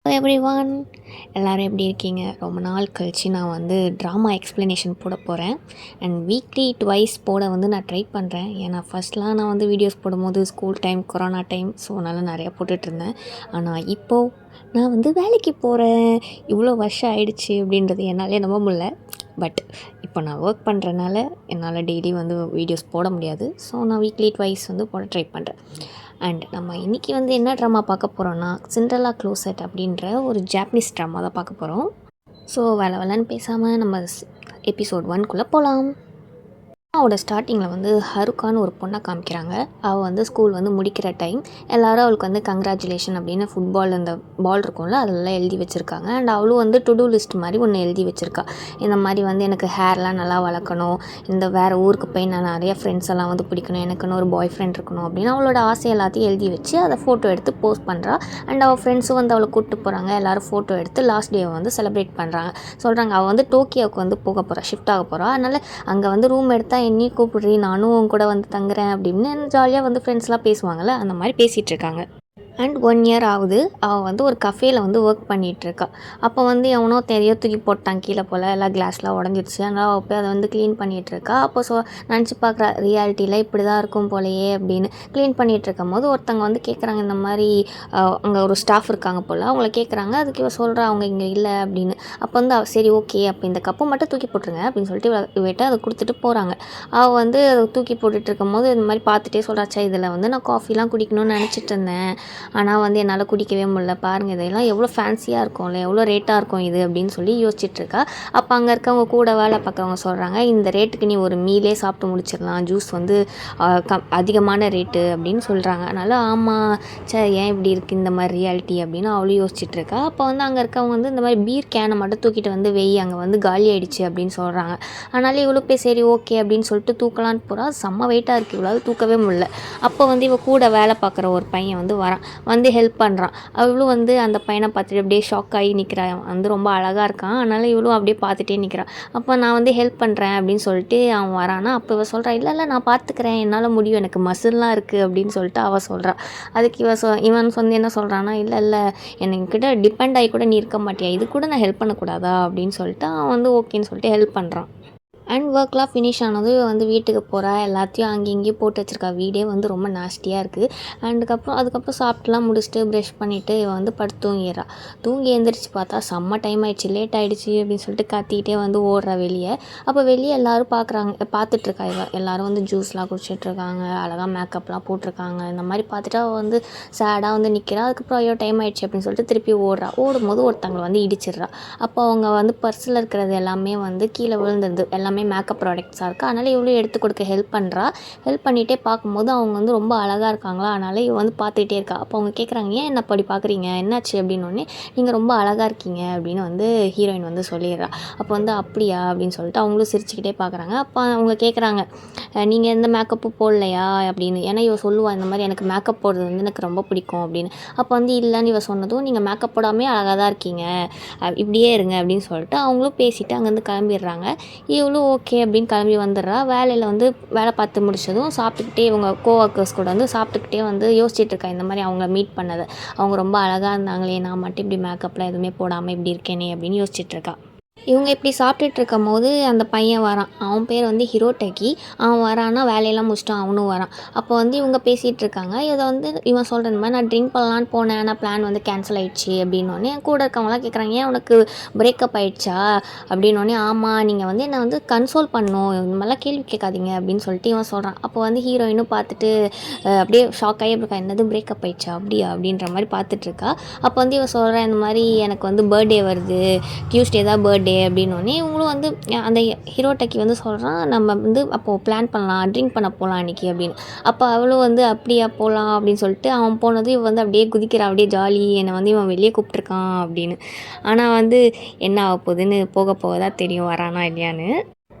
Hello everyone, எல்லோரும் எப்படி இருக்கீங்க? ரொம்ப நாள் கழித்து நான் வந்து ட்ராமா எக்ஸ்ப்ளனேஷன் போட போகிறேன். அண்ட் வீக்லி ட்வைஸ் போட வந்து நான் ட்ரை பண்ணுறேன். ஏன்னா ஃபஸ்ட்லாம் நான் வந்து வீடியோஸ் போடும்போது school time, corona time, so அதனால் நிறையா போட்டுட்ருந்தேன். ஆனால் இப்போது நான் வந்து வேலைக்கு போகிறேன், இவ்வளோ வருஷம் ஆயிடுச்சு அப்படின்றது என்னாலே நம்ப முடியல. பட் இப்போ நான் ஒர்க் பண்ணுறனால என்னால் டெய்லி வந்து வீடியோஸ் போட முடியாது. ஸோ நான் வீக்லி ட்வைஸ் வந்து போட ட்ரை பண்ணுறேன். அண்ட் நம்ம இன்றைக்கி வந்து என்ன ட்ராமா பார்க்க போகிறோன்னா, சிண்ட்ரெல்லா க்ளோசெட் அப்படின்ற ஒரு ஜாப்பனீஸ் ட்ராமா தான் பார்க்க போகிறோம். ஸோ வேலை வேலைன்னு பேசாமல் நம்ம எபிசோட் 1 போகலாம். அவளோட ஸ்டார்டிங்கில் வந்து ஹருக்கான்னு ஒரு பொண்ணை காமிக்கிறாங்க. அவள் வந்து ஸ்கூல் வந்து முடிக்கிற டைம். எல்லோரும் அவளுக்கு வந்து கங்க்ராச்சுலேஷன் அப்படின்னு ஃபுட்பால் அந்த பால் இருக்கும்ல அதெல்லாம் எழுதி வச்சுருக்காங்க. அண்ட் அவளும் வந்து டு டூ லிஸ்ட் மாதிரி ஒன்று எழுதி வச்சுருக்கா. இந்த மாதிரி வந்து எனக்கு ஹேர்லாம் நல்லா வளர்க்கணும், இந்த வேறு ஊருக்கு போய் நான் நிறைய ஃப்ரெண்ட்ஸ் எல்லாம் வந்து பிடிக்கணும், எனக்குன்னு ஒரு பாய் ஃப்ரெண்ட் இருக்கணும் அப்படின்னு அவளோட ஆசை எல்லாத்தையும் எழுதி வச்சு அதை ஃபோட்டோ எடுத்து போஸ்ட் பண்ணுறா. அண்ட் அவள் ஃப்ரெண்ட்ஸும் வந்து அவளை கூப்பிட்டு போகிறாங்க. எல்லோரும் ஃபோட்டோ எடுத்து லாஸ்ட் டேவை வந்து செலிப்ரேட் பண்ணுறாங்க. சொல்கிறாங்க அவள் வந்து டோக்கியோவுக்கு வந்து போக போகிறா, ஷிஃப்ட் ஆக போகிறா. அதனால் அங்கே வந்து ரூம் எடுத்தால் என்னையும் கூப்பிட்றீ, நானும் உன் கூட வந்து தங்குறேன் அப்படின்னு ஜாலியாக வந்து ஃப்ரெண்ட்ஸ்லாம் பேசுவாங்கள்ல, அந்த மாதிரி பேசிகிட்டு இருக்காங்க. அண்ட் 1 இயர் ஆகுது. அவள் வந்து ஒரு கஃபேயில் வந்து ஒர்க் பண்ணிகிட்ருக்கா. அப்போ வந்து எவனோ தூக்கி போட்டான் கீழே போல், எல்லாம் கிளாஸ்லாம் உடஞ்சிடுச்சு. அதனால் அவள் போய் அதை வந்து க்ளீன் பண்ணிகிட்ருக்கா. அப்போ நினச்சி பார்க்குறா, ரியாலிட்டியில் இப்படி தான் இருக்கும் போலையே அப்படின்னு. க்ளீன் பண்ணிகிட்ருக்கும் போது ஒருத்தங்க வந்து கேட்குறாங்க, இந்த மாதிரி அங்கே ஒரு ஸ்டாஃப் இருக்காங்க போல், அவங்கள கேட்குறாங்க. அதுக்கு இவ சொல்கிறா அவங்க இங்கே இல்லை அப்படின்னு. அப்போ வந்து சரி ஓகே, அப்போ இந்த கப்பை மட்டும் தூக்கி போட்டுருங்க அப்படின்னு சொல்லிட்டு இவட்ட அதை கொடுத்துட்டு போகிறாங்க. அவள் வந்து அதை தூக்கி போட்டுட்டு இருக்கும் போது இந்த மாதிரி பார்த்துட்டே சொல்கிறாச்சா, இதில் வந்து நான் காஃபிலாம் குடிக்கணும்னு நினச்சிட்டு இருந்தேன், ஆனால் வந்து என்னால் குடிக்கவே முடியல, பாருங்கள் இதெல்லாம் எவ்வளோ ஃபேன்சியாக இருக்கும்ல, எவ்வளோ ரேட்டாக இருக்கும் இது அப்படின்னு சொல்லி யோசிச்சுட்ருக்கா. அப்போ அங்கே இருக்கவங்க கூட வேலை பார்க்குறவங்க சொல்கிறாங்க, இந்த ரேட்டுக்கு நீ ஒரு மீலே சாப்பிட்டு முடிச்சிடலாம், ஜூஸ் வந்து அதிகமான ரேட்டு அப்படின்னு சொல்கிறாங்க. அதனால் ஆமாம் ஏன் இப்படி இருக்குது இந்த மாதிரி ரியாலிட்டி அப்படின்னு அவளும் யோசிச்சுட்ருக்கா. அப்போ வந்து அங்கே இருக்கவங்க வந்து இந்த மாதிரி பீர் கேனை மட்டும் தூக்கிட்டு வந்து அங்கே வந்து காலி ஆகிடுச்சு அப்படின்னு சொல்கிறாங்க. அதனால் இவ்வளோ போய் சரி ஓகே அப்படின்னு சொல்லிட்டு தூக்கலான்னு போகிறா. செம்ம வெயிட்டாக இருக்குது, இவ்வளோ தூக்கவே முடியல. அப்போ வந்து இவள் கூட வேலை பார்க்குற ஒரு பையன் வந்து வந்து ஹெல்ப் பண்ணுறான். அவளும் வந்து அந்த பையனை பார்த்துட்டு அப்படியே ஷாக் ஆகி நிற்கிறா. வந்து ரொம்ப அழகாக இருக்கான், அதனால் இவளும் அப்படியே பார்த்துட்டே நிற்கிறான். அப்போ நான் வந்து ஹெல்ப் பண்ணுறேன் அப்படின்னு சொல்லிட்டு அவன் வரானா. அப்போ இவள் சொல்கிறா, இல்லை நான் பார்த்துக்கிறேன், என்னால் முடியும், எனக்கு மசில்லாம் இருக்குது அப்படின்னு சொல்லிட்டு அவள் சொல்கிறா. அதுக்கு இவன் வந்து என்ன சொல்கிறான்னா, இல்லை என்கிட்ட டிபெண்ட் ஆகி கூட நீ இருக்க மாட்டியா, இது கூட நான் ஹெல்ப் பண்ணக்கூடாதா அப்படின்னு சொல்லிட்டு அவன் வந்து ஓகேன்னு சொல்லிட்டு ஹெல்ப் பண்ணுறான். அண்ட் ஒர்க்லாம் ஃபினிஷ் ஆனதும் வந்து வீட்டுக்கு போகிறா. எல்லாத்தையும் அங்கேயும் இங்கேயும் போட்டு வச்சுருக்கா. வீடே வந்து ரொம்ப நாஸ்டியாக இருக்குது. அதுக்கப்புறம் சாப்பிட்டுலாம் முடிச்சுட்டு ப்ரஷ் பண்ணிவிட்டு இவன் வந்து படுத்து தூங்கிடுறா. தூங்கி எழுந்திரிச்சு பார்த்தா செம்ம டைம் ஆகிடுச்சு, லேட் ஆகிடுச்சு அப்படின்னு சொல்லிட்டு கத்திக்கிட்டே வந்து ஓடுறா வெளியே. அப்போ வெளியே எல்லோரும் பார்த்துட்ருக்கா. எல்லோரும் வந்து ஜூஸ்லாம் குடிச்சிட்ருக்காங்க, அழகாக மேக்கப்லாம் போட்டிருக்காங்க. இந்த மாதிரி பார்த்துட்டு அவள் வந்து சேடாக வந்து நிற்கிறா. அதுக்கப்புறம் ஐயோ டைம் ஆகிடுச்சு அப்படின்னு சொல்லிட்டு திருப்பி ஓடும்போது ஒருத்தவங்களை வந்து இடிச்சிடுறா. அப்போ அவங்க வந்து பர்ஸில் இருக்கிறது எல்லாமே வந்து கீழே விழுந்துருது. எல்லாமே மேக்கப் ப்ராடக்ட்ஸாக இருக்குது. அதனால் இவ்வளோ எடுத்து கொடுக்க ஹெல்ப் பண்ணுறா. ஹெல்ப் பண்ணிகிட்டே பார்க்கும்போது அவங்க வந்து ரொம்ப அழகாக இருக்காங்களா, அதனால் இவ வந்து பார்த்துக்கிட்டே இருக்கா. அப்போ அவங்க கேட்குறாங்க, ஏன் என்ன அப்படி பார்க்குறீங்க, என்னாச்சு அப்படின்னோடனே, நீங்கள் ரொம்ப அழகாக இருக்கீங்க அப்படின்னு வந்து ஹீரோயின் வந்து சொல்லிடுறா. அப்போ வந்து அப்படியா அப்படின்னு சொல்லிட்டு அவங்களும் சிரிச்சுக்கிட்டே பார்க்குறாங்க. அப்போ அவங்க கேட்குறாங்க, நீங்கள் எந்த மேக்கப்பும் போடலையா அப்படின்னு. ஏன்னா இவ சொல்லுவா, இந்த மாதிரி எனக்கு மேக்கப் போடுறது வந்து எனக்கு ரொம்ப பிடிக்கும் அப்படின்னு. அப்போ வந்து இல்லைன்னு இவ சொன்னதும், நீங்கள் மேக்கப் போடாமே அழகாக தான் இருக்கீங்க, இப்படியே இருங்க அப்படின்னு சொல்லிட்டு அவங்களும் பேசிவிட்டு அங்கேருந்து கிளம்பிடுறாங்க. இவளும் ஓகே அப்படின்னு கிளம்பி வந்துடுறா. வேலையில் வந்து வேலை பார்த்து முடிச்சதும் சாப்பிட்டுக்கிட்டே இவங்க கோவர்க்கர்ஸ் கூட வந்து சாப்பிட்டுக்கிட்டே வந்து யோசிச்சுட்ருக்கா. இந்த மாதிரி அவங்க மீட் பண்ணதை, அவங்க ரொம்ப அழகாக இருந்தாங்களே, நான் மட்டும் இப்படி மேக்கப்லாம் எதுவுமே போடாமல் இப்படி இருக்கேனே அப்படின்னு யோசிச்சுட்ருக்கா. இவங்க இப்படி சாப்பிட்டுட்டு இருக்கும் போது அந்த பையன் வரான். அவன் பேர் வந்து ஹிரோடகி. அவன் வரான்னா வேலையெல்லாம் முடிச்சுட்டு அவனும் வரான். அப்போ வந்து இவங்க பேசிகிட்டு இருக்காங்க. இதை வந்து இவன் சொல்கிற இந்த மாதிரி நான் ட்ரிங்க் பண்ணலான்னு போனேன், ஆனால் பிளான் வந்து கேன்சல் ஆகிடுச்சு அப்படின்னோடனே என் கூட இருக்கவங்களாம் கேட்குறாங்க, ஏன் உனக்கு பிரேக்கப் ஆகிடுச்சா அப்படின்னோடனே, ஆமாம் நீங்கள் வந்து என்னை வந்து கன்சோல் பண்ணணும், இந்த மாதிரிலாம் கேள்வி கேட்காதீங்க அப்படின்னு சொல்லிட்டு இவன் சொல்கிறான். அப்போ வந்து ஹீரோயினும் பார்த்துட்டு அப்படியே ஷாக் ஆகி இருக்கா, என்னது பிரேக்கப் ஆகிடுச்சா அப்படியா அப்படின்ற மாதிரி பார்த்துட்ருக்கா. அப்போ வந்து இவன் சொல்கிறேன், இந்த மாதிரி எனக்கு வந்து பர்த்டே வருது, டியூஸ்டே தான் பர்த்டே அப்படின்னோடனே இவங்களும் வந்து அந்த ஹீரோடக்கி வந்து சொல்கிறான், நம்ம வந்து அப்போது பிளான் பண்ணலாம், ட்ரிங்க் பண்ண போகலாம் அன்றைக்கி அப்படின்னு. அப்போ அவளும் வந்து அப்படியா போகலாம் அப்படின்னு சொல்லிட்டு அவன் போனதும் இவன் வந்து அப்படியே குதிக்கிறான், அப்படியே ஜாலி, என்னை வந்து இவன் வெளியே கூப்பிட்ருக்கான் அப்படின்னு. ஆனால் வந்து என்ன ஆக போகுதுன்னு போக தான் தெரியும், வரானா இல்லையான்னு.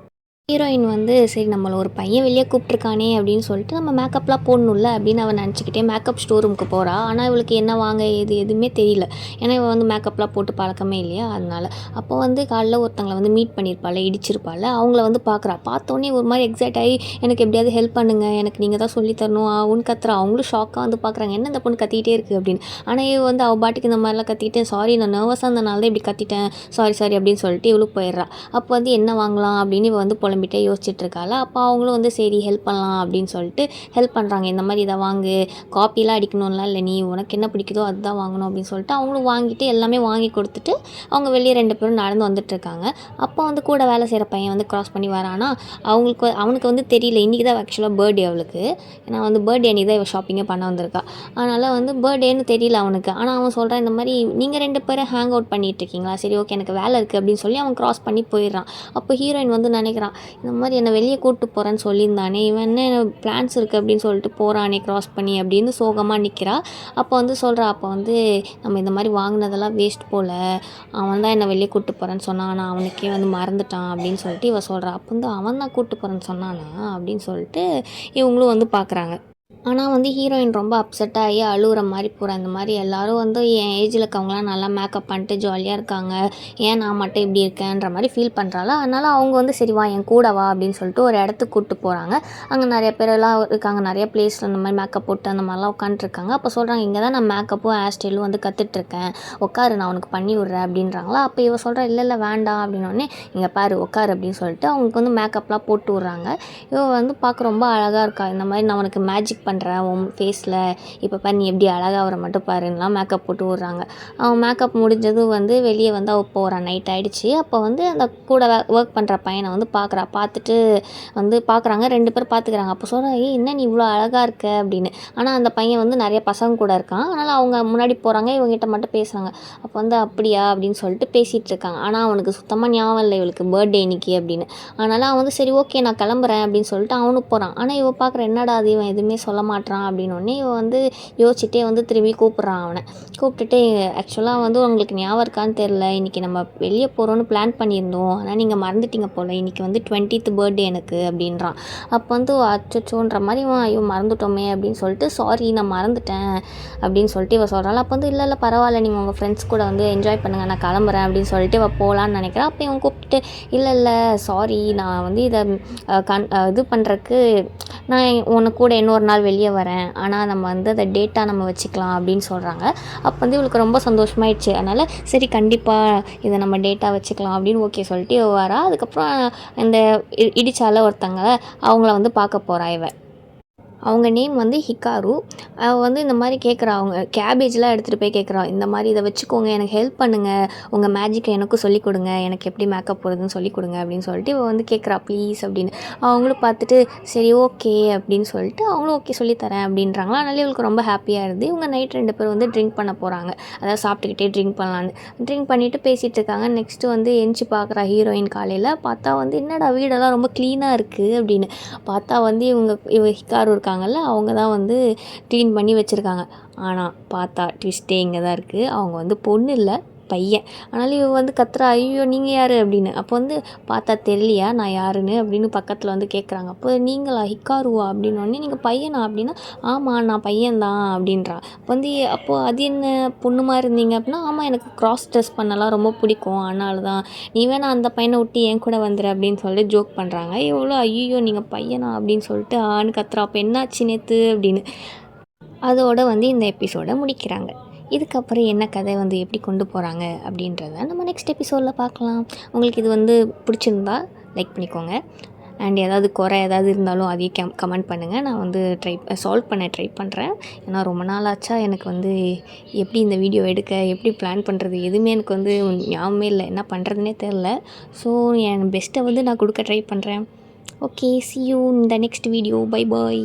ஹீரோயின் வந்து சரி நம்மள ஒரு பையன் வெளியே கூப்பிட்ருக்கானே அப்படின்னு சொல்லிட்டு நம்ம மேக்கப்லாம் போடணும்ல அப்படின்னு அவன் நினச்சிக்கிட்டே மேக்கப் ஸ்டோர் ரூமுக்கு போகிறா. ஆனால் இவளுக்கு என்ன வாங்க எதுவுமே தெரியல. ஏன்னா இவள் வந்து மேக்கப்லாம் போட்டு பழக்கமே இல்லையா அதனால. அப்போ வந்து காலைல ஒருத்தங்களை வந்து மீட் பண்ணியிருப்பாள், இடிச்சிருப்பாள். அவங்கள வந்து பார்க்குறா. பார்த்தோன்னே ஒரு மாதிரி எக்ஸைட் ஆகி எனக்கு எப்படியாவது ஹெல்ப் பண்ணுங்க, எனக்கு நீங்கள் தான் சொல்லி தரணும் ஆவுன்னு கத்துறா. அவங்களும் ஷாக்காக வந்து பார்க்குறாங்க, என்ன இந்த பொண்ணு கத்திக்கிட்டே இருக்குது அப்படின்னு. ஆனால் இவ வந்து அவள் பாட்டுக்கு இந்த மாதிரிலாம் கத்திட்டு சாரி நான் நர்வஸாக இருந்தனால தான் இப்படி கத்திட்டேன், சாரி சாரி அப்படின்னு சொல்லிட்டு இவளும் போயிடுறா. அப்போ வந்து என்ன வாங்கலாம் அப்படின்னு இவ வந்து புலம்பிட்டே யோசிச்சுட்டு இருக்காள. அப்போ அவங்களும் வந்து சரி ஹெல்ப் பண்ணலாம் அப்படின்னு சொல்லிட்டு ஹெல்ப் பண்ணுறாங்க. இந்த மாதிரி இதை வாங்கு, காப்பிலாம் அடிக்கணும்லாம் இல்லை, நீ உனக்கு என்ன பிடிக்குதோ அதுதான் வாங்கணும் அப்படின்னு சொல்லிட்டு அவங்களும் வாங்கிட்டு எல்லாமே வாங்கி கொடுத்துட்டு அவங்க வெளியே 2 பேரும் நடந்து வந்துட்டுருக்காங்க. அப்போ வந்து கூட வேலை செய்கிற பையன் வந்து க்ராஸ் பண்ணி வரானா. அவனுக்கு வந்து தெரியல இன்றைக்கி தான் ஆக்சுவலாக பர்த்டே அவளுக்கு. ஏன்னா வந்து பர்த்டே அன்றைக்கி தான் இவள் ஷாப்பிங்கே பண்ண வந்திருக்கா. அதனால் வந்து பர்த்டேன்னு தெரியல அவனுக்கு. ஆனால் அவன் சொல்கிறான் இந்த மாதிரி நீங்கள் 2 பேரும் ஹேங் அவுட் பண்ணிகிட்ருக்கீங்களா, சரி ஓகே எனக்கு வேலை இருக்குது அப்படின்னு சொல்லி அவன் க்ராஸ் பண்ணி போயிடுறான். அப்போ ஹீரோயின் வந்து நினைக்கிறான் இந்த மாதிரி என்னை வெளியே கூப்பிட்டு போகிறேன்னு சொல்லியிருந்தானே, இவன் என்ன பிளான்ஸ் இருக்குது அப்படின்னு சொல்லிட்டு போகிறானே க்ராஸ் பண்ணி அப்படின்னு சோகமாக நிற்கிறா. அப்போ வந்து சொல்கிறா, அப்போ வந்து நம்ம இந்த மாதிரி வாங்கினதெல்லாம் வேஸ்ட் போல், அவன் தான் என்னை வெளியே கூப்பிட்டு போகிறேன்னு சொன்னான், ஆனால் அவனுக்கே வந்து மறந்துட்டான் அப்படின்னு சொல்லிட்டு இவ சொல்கிறா. அப்போ வந்து அவன் தான் கூப்பிட்டு போகிறேன்னு சொன்னானா அப்படின்னு சொல்லிட்டு இவங்களும் வந்து பார்க்குறாங்க. ஆனால் வந்து ஹீரோயின் ரொம்ப அப்செட் ஆகி அழுகுற மாதிரி போகிறா. இந்த மாதிரி எல்லோரும் வந்து என் ஏஜில் இருக்கவங்களாம் நல்லா மேக்கப் பண்ணிட்டு ஜாலியாக இருக்காங்க, ஏன் நான் மட்டும் இப்படி இருக்கேன்ற மாதிரி ஃபீல் பண்ணுறாள். அதனால் அவங்க வந்து சரி வா என் கூட வா அப்படின்னு சொல்லிட்டு ஒரு இடத்துக்கு கூப்பிட்டு போகிறாங்க. அங்கே நிறைய பேரெல்லாம் இருக்காங்க, நிறைய பிளேஸில் இந்த மாதிரி மேக்கப் போட்டு அந்த மாதிரிலாம் உட்காந்துருக்காங்க. அப்போ சொல்கிறாங்க இங்கே தான் நான் மேக்கப்பும் ஹேர் ஸ்டைலும் வந்து கற்றுட்ருக்கேன், உட்காரு நான் உனக்கு பண்ணி விட்றேன் அப்படின்றாங்களா. அப்போ இவ சொல்கிறா இல்லை இல்லை வேண்டாம் அப்படின்னோடனே இங்கே பாரு உட்காரு அப்படின்னு சொல்லிட்டு அவங்களுக்கு வந்து மேக்கப்லாம் போட்டு விட்றாங்க. இவ வந்து பார்க்க ரொம்ப அழகாக இருக்கா. இந்த மாதிரி நான் உனக்கு மேஜிக் பண்ணுறேன் உன் ஃபேஸில், இப்போ பாரு நீ எப்படி அழகாக அவரை மட்டும் பாருன்னெலாம் மேக்கப் போட்டு விட்றாங்க. அவன் மேக்கப் முடிஞ்சதும் வந்து வெளியே வந்து அவள் போகிறான். நைட் ஆகிடுச்சு. அப்போ வந்து அந்த கூட ஒர்க் பண்ணுற பையனை வந்து பார்க்குறா. பார்த்துட்டு வந்து பார்க்குறாங்க, 2 பேர் பார்த்துக்கிறாங்க. அப்போ சொல்கிறா என்ன நீ இவ்வளோ அழகாக இருக்க அப்படின்னு. ஆனால் அந்த பையன் வந்து நிறைய பசங்க கூட இருக்கான். அதனால் அவங்க முன்னாடி போகிறாங்க, இவங்ககிட்ட மட்டும் பேசுகிறாங்க. அப்போ வந்து அப்படியா அப்படின்னு சொல்லிட்டு பேசிகிட்டு இருக்காங்க. ஆனால் அவனுக்கு சுத்தமாக ஞாபகம் இல்லை இவளுக்கு பர்த்டே இன்னைக்கு அப்படின்னு. அதனால் அவன் வந்து சரி ஓகே நான் கிளம்புறேன் அப்படின்னு சொல்லிட்டு அவனும் போகிறான். ஆனால் இவன் பார்க்குற என்னடா அது இவன் எதுவுமே சொல்ல மாட்டான் அப்படின்னோடனே இவன் வந்து யோசிச்சுட்டே வந்து திரும்பி கூப்பிட்றான். அவனை கூப்பிட்டுட்டு ஆக்சுவலாக வந்து உங்களுக்கு ஞாபகம் இருக்கான்னு தெரில, இன்றைக்கி நம்ம வெளியே போகிறோன்னு பிளான் பண்ணியிருந்தோம், ஆனால் நீங்கள் மறந்துட்டீங்க போல், இன்றைக்கி வந்து 20th பர்த்டே எனக்கு அப்படின்றான். அப்போ வந்து அச்சோன்ற மாதிரி இவன் மறந்துட்டோமே அப்படின்னு சொல்லிட்டு சாரி நான் மறந்துட்டேன் அப்படின்னு சொல்லிட்டு இவன் சொல்கிறாள். அப்போ வந்து இல்லை இல்லை பரவாயில்ல, நீங்கள் உங்கள் ஃப்ரெண்ட்ஸ் கூட வந்து என்ஜாய் பண்ணுங்கள், நான் கிளம்புறேன் அப்படின்னு சொல்லிட்டு இவன் போகலான்னு நினைக்கிறேன். அப்போ இவன் கூப்பிட்டு இல்லை இல்லை சாரி நான் வந்து இதை இது பண்ணுறக்கு நான் உன்னை கூட இன்னொரு நாள் வெளியே வரேன், ஆனால் நம்ம வந்து அதை டேட்டாக நம்ம வச்சுக்கலாம் அப்படின்னு சொல்கிறாங்க. அப்போ வந்து இவளுக்கு ரொம்ப சந்தோஷமாயிடுச்சு. அதனால் சரி கண்டிப்பாக இதை நம்ம டேட்டா வச்சுக்கலாம் அப்படின்னு ஓகே சொல்லிட்டு வரா. அதுக்கப்புறம் இந்த இடிச்சால ஒருத்தங்க அவங்கள வந்து பார்க்க போகிறா இவ. அவங்க நேம் வந்து ஹிகாரு. அவள் வந்து இந்த மாதிரி கேட்குறா, அவங்க கேபேஜ்லாம் எடுத்துகிட்டு போய் கேட்குறா, இந்த மாதிரி இதை வச்சுக்கோங்க, எனக்கு ஹெல்ப் பண்ணுங்கள், உங்கள் மேஜிக்கை எனக்கும் சொல்லிக் கொடுங்க, எனக்கு எப்படி மேக்கப் போடுறதுன்னு சொல்லிக் கொடுங்க அப்படின்னு சொல்லிட்டு இவள் வந்து கேட்குறா ப்ளீஸ் அப்படின்னு. அவங்களும் பார்த்துட்டு சரி ஓகே அப்படின்னு சொல்லிட்டு அவங்களும் ஓகே சொல்லித்தரேன் அப்படின்றாங்களா. அதனால இவளுக்கு ரொம்ப ஹாப்பியாக இருக்குது. இவங்க நைட் 2 பேர் வந்து ட்ரிங்க் பண்ண போகிறாங்க. அதாவது சாப்பிட்டுக்கிட்டே ட்ரிங்க் பண்ணலான்னு ட்ரிங்க் பண்ணிவிட்டு பேசிகிட்டு இருக்காங்க. நெக்ஸ்ட்டு வந்து எந்திச்சு பார்க்குறா ஹீரோயின். காலையில் பார்த்தா வந்து என்னடா வீடெல்லாம் ரொம்ப க்ளீனாக இருக்குது அப்படின்னு பார்த்தா வந்து இவ ஹிகாரு இருக்காங்கல்ல, அவங்க தான் வந்து க்ளீன் பண்ணி வச்சுருக்காங்க. ஆனால் பார்த்தா ட்விஸ்ட்டே இங்கே தான் இருக்குது. அவங்க வந்து பொண்ணு இல்லை பையன். ஆனாலும் இவ வந்து கத்துறா, ஐயோ நீங்கள் யார் அப்படின்னு. அப்போ வந்து பார்த்தா தெரியலையா நான் யாருன்னு அப்படின்னு பக்கத்தில் வந்து கேட்குறாங்க. அப்போ நீங்களா ஹிகாருவா அப்படின்னோடனே நீங்கள் பையனா அப்படின்னா ஆமாம் நான் பையன்தான் அப்படின்றா. அப்போ வந்து அப்போது அது என்ன பொண்ணு மாதிரி இருந்தீங்க அப்படின்னா ஆமாம் எனக்கு க்ராஸ் ட்ரெஸ் பண்ணலாம் ரொம்ப பிடிக்கும், அதனால தான் நீ வேணா அந்த பையனை விட்டு என் கூட வந்துடு அப்படின்னு சொல்லிட்டு ஜோக் பண்ணுறாங்க. இவ்வளோ ஐயோ நீங்கள் பையனா அப்படின்னு சொல்லிட்டு ஆன்னு கத்துறா. அப்போ என்னாச்சு நேற்று அப்படின்னு. அதோடு வந்து இந்த எபிசோடை முடிக்கிறாங்க. இதுக்கப்புறம் என்ன கதை வந்து எப்படி கொண்டு போகிறாங்க அப்படின்றத நம்ம நெக்ஸ்ட் எபிசோடில் பார்க்கலாம். உங்களுக்கு இது வந்து பிடிச்சிருந்தா லைக் பண்ணிக்கோங்க. அண்ட் ஏதாவது குறை ஏதாவது இருந்தாலும் அதையும் கமெண்ட் பண்ணுங்கள். நான் வந்து சால்வ் பண்ண ட்ரை பண்ணுறேன். ஏன்னா ரொம்ப நாள் ஆச்சா எனக்கு வந்து எப்படி இந்த வீடியோ எடுக்க, எப்படி பிளான் பண்ணுறது எதுவுமே எனக்கு வந்து ஞாபகமே இல்லை, என்ன பண்ணுறதுனே தெரில. ஸோ என் பெஸ்ட்டை வந்து நான் கொடுக்க ட்ரை பண்ணுறேன். Okay, see you in the next video. Bye bye.